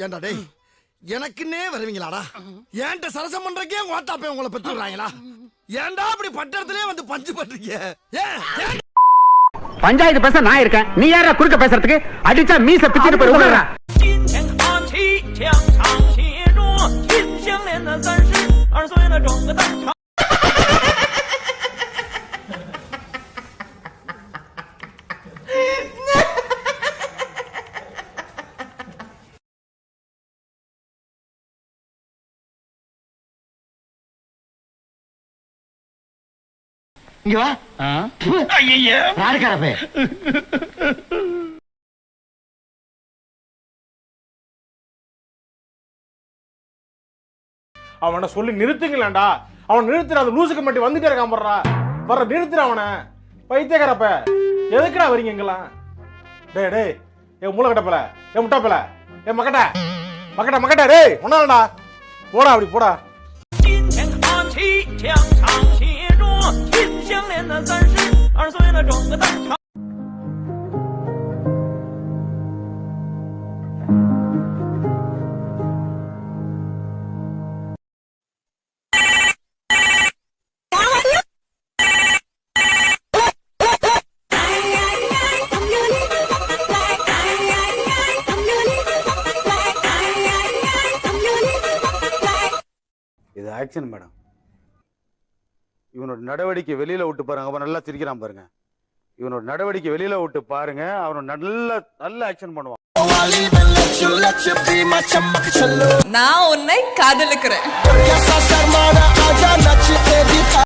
ஏண்டா டேய், எனக்குன்னே வருவீங்களாடா? ஏன்ட்ட சரசம் பண்றக்கே ஓட்டாப்பே உங்களை பெற்றுறாங்களா? ஏன்டா அப்படி பட்டத்திலே வந்து பஞ்சு பண்றீங்க? பஞ்சாயத்து பேச நான் இருக்கேன், நீ யாரா குறுக்க பேசுறதுக்கு? அடிச்சா மீச பிச்சிட்டு போய் உட்கார்றா. இங்க வா. ஐயா யாருக்காரப்பே? அவனை சொல்லி நிறுத்துங்களேன்டா. அவன் நிறுத்துற அந்த லூசுக்கு மட்டும் வந்துட்டே இருக்கான் போடுறா. வர நிறுத்துற அவனை. பைத்தியக்காரப்ப எதுக்குடா வரீங்க எங்கெல்லாம்? டேய் டேய், ஏ மூளை கட்டப்பல, ஏ முட்டாப்பல, ஏ மக்கட்ட மக்கட்ட மக்கட்ட, டேய் ஒன்னாலடா போடா, அப்படி போடா. இது ஆக்ஷன் மேடம். இவனோட நடவடிக்கை வெளியில விட்டு பாருங்க. அவன் நல்லா சிரிக்கிறான் பாருங்க. இவனோட நடவடிக்கை வெளியில விட்டு பாருங்க. அவன் நல்ல ஆக்ஷன் பண்ணுவான். நான் உன்னை காதலிக்கிறேன்.